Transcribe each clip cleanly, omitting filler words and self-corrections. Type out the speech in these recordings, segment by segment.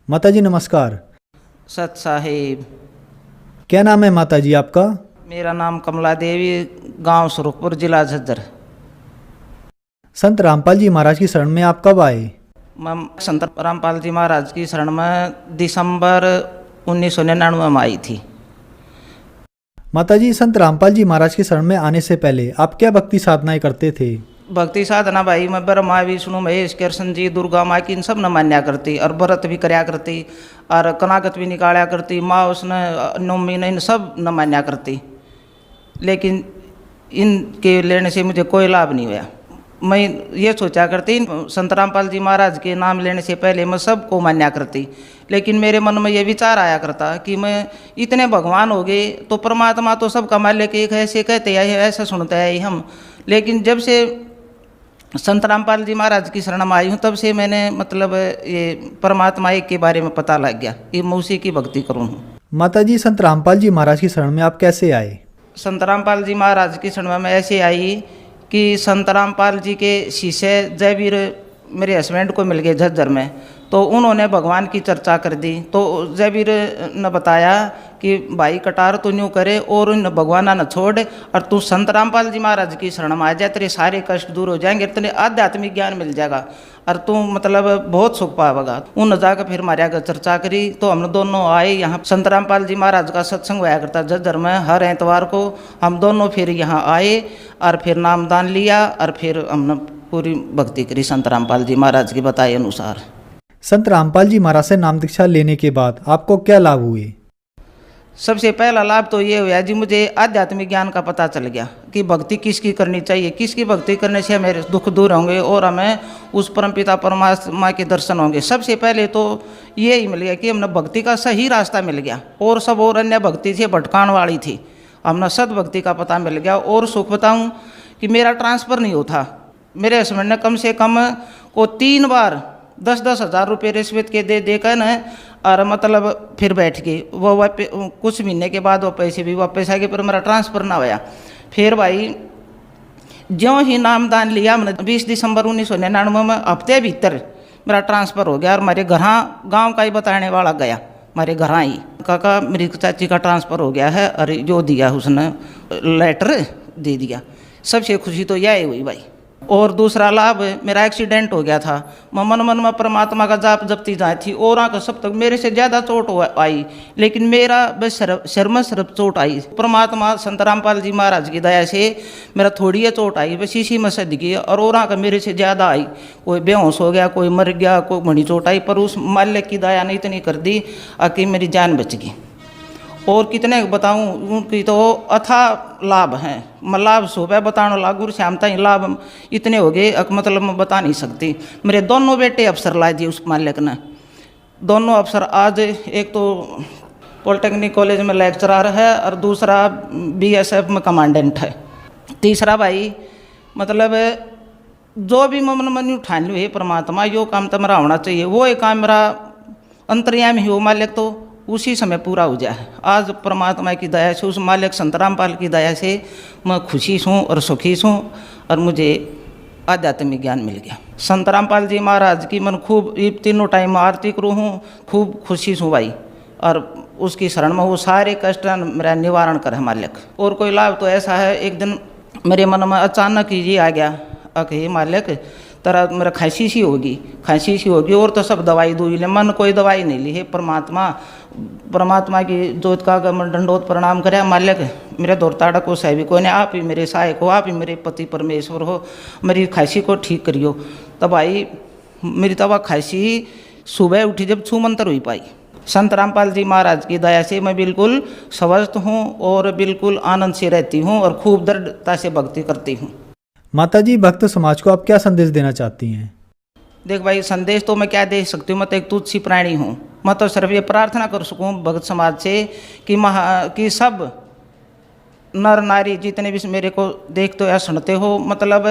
माता जी नमस्कार। सत साहिब। क्या नाम है माता जी आपका? मेरा नाम कमला देवी, गांव सुरखपुर, जिला झज्जर। संत रामपाल जी महाराज की शरण में आप कब आए? मैं संत रामपाल जी महाराज की शरण में दिसंबर 1999 में आई थी। माता जी संत रामपाल जी महाराज की शरण में आने से पहले आप क्या भक्ति साधनाएं करते थे? भक्ति साधना भाई मैं ब्रह्मा विष्णु महेश कृष्ण जी दुर्गा माँ की इन सब न मान्या करती और व्रत भी करया करती और कनागत भी निकाला करती, माँ उसने नौमी ने इन सब न मान्या करती। लेकिन इनके लेने से मुझे कोई लाभ नहीं हुआ। मैं ये सोचा करती संत रामपाल जी महाराज के नाम लेने से पहले मैं सबको मान्या करती, लेकिन मेरे मन में ये विचार आया करता कि मैं इतने भगवान हो गए तो परमात्मा तो सबका मालिक एक है, ऐसे कहते हैं, ऐसा सुनते हैं हम। लेकिन जब से संत रामपाल जी महाराज की शरण में आई हूँ तब से मैंने मतलब ये परमात्मा एक के बारे में पता लग गया कि मैं उसी की भक्ति करूँ। माता जी संत रामपाल जी महाराज की शरण में आप कैसे आए? संत रामपाल जी महाराज की शरण में ऐसे आई कि संत रामपाल जी के शिष्य जयवीर मेरे हस्बैंड को मिल गए झज्जर में, तो उन्होंने भगवान की चर्चा कर दी। तो जयवीर ने बताया कि भाई कटार तू न्यू करे और उन भगवान न छोड़ और तू संत रामपाल जी महाराज की शरण में आ जाए, तेरे सारे कष्ट दूर हो जाएंगे, तेरे आध्यात्मिक ज्ञान मिल जाएगा और तू मतलब बहुत सुख पाएगा। उन जाकर फिर हमारे आगे चर्चा करी तो हम दोनों आए यहाँ। संत रामपाल जी महाराज का सत्संग हुआ करता झज्जर में हर एतवार को। हम दोनों फिर यहाँ आए और फिर नामदान लिया और फिर हमने पूरी भक्ति करी संत रामपाल जी महाराज के बताए अनुसार। संत रामपाल जी महाराज से नाम दीक्षा लेने के बाद आपको क्या लाभ हुए? सबसे पहला लाभ तो ये हुआ जी, मुझे आध्यात्मिक ज्ञान का पता चल गया कि भक्ति किसकी करनी चाहिए, किसकी भक्ति करने से हमें दुख दूर होंगे और हमें उस परमपिता परमात्मा के दर्शन होंगे। सबसे पहले तो ये ही मिल गया कि हमने भक्ति का सही रास्ता मिल गया और सब और अन्य भक्ति से भटकाने वाली थी, हमने सद भक्ति का पता मिल गया। और सुख बताऊँ कि मेरा ट्रांसफ़र नहीं होता। मेरे हस्बैंड ने कम से कम को 3 बार 10-10 हज़ार रुपये रिश्वत के दे कर न और मतलब फिर बैठ गए। वो कुछ महीने के बाद वो पैसे भी वापस आ गए, पर मेरा ट्रांसफ़र ना होया। फिर भाई ज्यों ही नामदान लिया मैंने 20 दिसंबर 1999 में हफ्ते भीतर मेरा ट्रांसफ़र हो गया और हमारे घर गांव का ही बताने वाला गया हमारे घर ही, काका मेरी चाची का ट्रांसफ़र हो गया है और जो दिया उसने लेटर दे दिया। सबसे खुशी तो यही हुई भाई। और दूसरा लाभ, मेरा एक्सीडेंट हो गया था, मैं मन में परमात्मा का जाप जपती जाती थी और आकर सब तक मेरे से ज़्यादा चोट आई, लेकिन मेरा बस सिर में सिर्फ चोट आई। परमात्मा संत रामपाल जी महाराज की दया से मेरा थोड़ी है चोट आई, बस इसी में सद गई और आकर मेरे से ज़्यादा आई। कोई बेहोश हो गया, कोई मर गया, कोई बड़ी चोट आई, पर उस मालिक की दया ने इतनी कर दी कि मेरी जान बच गई। और कितने बताऊं, उनकी तो अथा लाभ हैं। मैं लाभ सुबह बताने लागू शाम तक लाभ इतने हो गए मतलब मैं बता नहीं सकती। मेरे दोनों बेटे अफसर ला दिए उस मालिक ने, दोनों अफसर। आज एक तो पॉलिटेक्निक कॉलेज में लेक्चरर है और दूसरा BSF में कमांडेंट है। तीसरा भाई मतलब जो भी मैं मन उठान लूँ, हे परमात्मा यो काम तो मेरा होना चाहिए, वो एक काम मेरा अंतर्यामी हो मालिक तो उसी समय पूरा हो जाए। आज परमात्मा की दया से, उस मालिक संत रामपाल की दया से मैं खुशी हूँ और सुखी हूँ और मुझे आध्यात्मिक ज्ञान मिल गया। संत रामपाल जी महाराज की मन खूब तीनों टाइम आरती करूँ हूँ, खूब खुशी हूँ भाई। और उसकी शरण में वो सारे कष्ट मेरा निवारण करे मालिक। और कोई लाभ तो ऐसा है, एक दिन मेरे मन में अचानक ही ये आ गया कि मालिक तरह मेरा खांसी सी होगी और तो सब दवाई दूई ले, मन कोई दवाई नहीं ली। है परमात्मा की जोत का मैं दंडोत प्रणाम करे, मालिक मेरे दौड़ताड़ा को सही को ने, आप ही मेरे सहायक हो, आप ही मेरे पति परमेश्वर हो, मेरी खांसी को ठीक करियो। तब भाई मेरी तब खांसी सुबह उठी जब छू मंत्र हुई पाई। संत रामपाल जी महाराज की दया से मैं बिल्कुल स्वस्थ हूँ और बिल्कुल आनंद से रहती हूँ और खूब दृढ़ता से भक्ति करती हूँ। माता जी भक्त समाज को आप क्या संदेश देना चाहती हैं? देख भाई, संदेश तो मैं क्या दे सकती हूँ, मैं तो एक तुच्छ सी प्राणी हूँ। मैं तो सिर्फ ये प्रार्थना कर सकूँ भक्त समाज से कि सब नर नारी जितने भी मेरे को देखते हो या सुनते हो, मतलब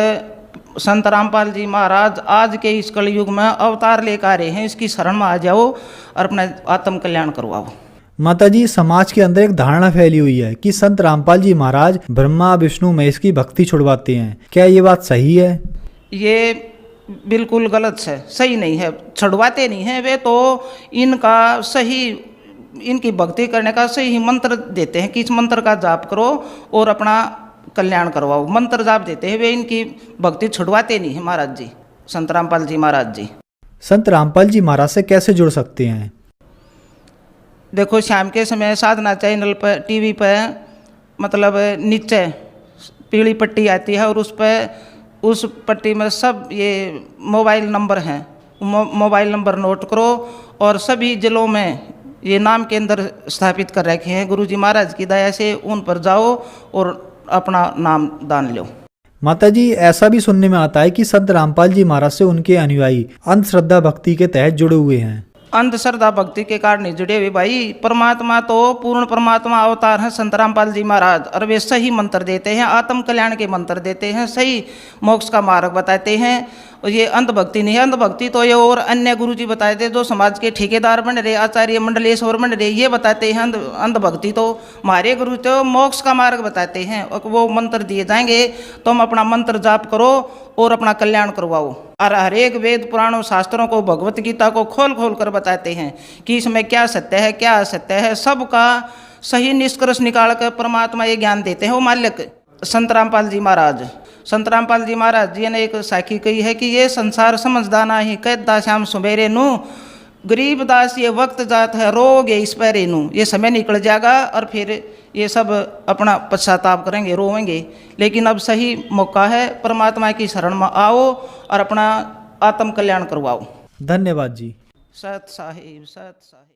संत रामपाल जी महाराज आज के इस कलयुग में अवतार लेकर आ रहे हैं, इसकी शरण में आ जाओ और अपना आत्म कल्याण करवाओ। माता जी समाज के अंदर एक धारणा फैली हुई है कि संत रामपाल जी महाराज ब्रह्मा विष्णु महेश की भक्ति छुड़वाते हैं, क्या ये बात सही है? ये बिल्कुल गलत है, सही नहीं है, छुड़वाते नहीं हैं वे तो। इनका सही, इनकी भक्ति करने का सही मंत्र देते हैं कि इस मंत्र का जाप करो और अपना कल्याण करवाओ, मंत्र जाप देते हैं वे। इनकी भक्ति छुड़वाते नहीं हैं महाराज जी, संत रामपाल जी महाराज जी। संत रामपाल जी महाराज से कैसे जुड़ सकते हैं? देखो, शाम के समय साधना चैनल पर, टीवी पर, मतलब नीचे पीली पट्टी आती है और उस पट्टी में सब ये मोबाइल नंबर हैं। मोबाइल नंबर नोट करो और सभी जिलों में ये नाम केंद्र स्थापित कर रखे हैं गुरुजी महाराज की दया से। उन पर जाओ और अपना नाम दान लो। माता जी, ऐसा भी सुनने में आता है कि संत रामपाल जी महाराज से उनके अनुयायी अंधश्रद्धा भक्ति के तहत जुड़े हुए हैं। अंधश्रद्धा भक्ति के कारण नहीं जुड़े हुए भाई। परमात्मा तो पूर्ण परमात्मा अवतार हैं संत रामपाल जी महाराज, और वे सही मंत्र देते हैं, आत्म कल्याण के मंत्र देते हैं, सही मोक्ष का मार्ग बताते हैं। और ये अंधभक्ति नहीं है। अंधभक्ति तो ये और अन्य गुरु जी बताए थे जो समाज के ठेकेदार बन रहे, आचार्य मंडलेश्वर बन रहे, ये बताते हैं। अंधभक्ति तो हमारे गुरु तो मोक्ष का मार्ग बताते हैं। और वो मंत्र दिए जाएंगे, तुम अपना मंत्र जाप करो और अपना कल्याण करवाओ। और हर एक वेद पुराणों शास्त्रों को, भगवत गीता को खोल खोल कर बताते हैं कि इसमें क्या सत्य है, क्या असत्य है, सबका सही निष्कर्ष निकाल कर परमात्मा ये ज्ञान देते हैं। वो मालिक संत रामपाल जी महाराज, संत रामपाल जी महाराज जी ने एक साखी कही है कि ये संसार समझदा नाही, कैदा श्याम सुबेरे नू, गरीब दास ये वक्त जात है, रोगे इस पैरे नू। ये समय निकल जाएगा और फिर ये सब अपना पश्चाताप करेंगे, रोवेंगे। लेकिन अब सही मौका है, परमात्मा की शरण में आओ और अपना आत्म कल्याण करवाओ। धन्यवाद जी। सत साहिब, सत साहिब।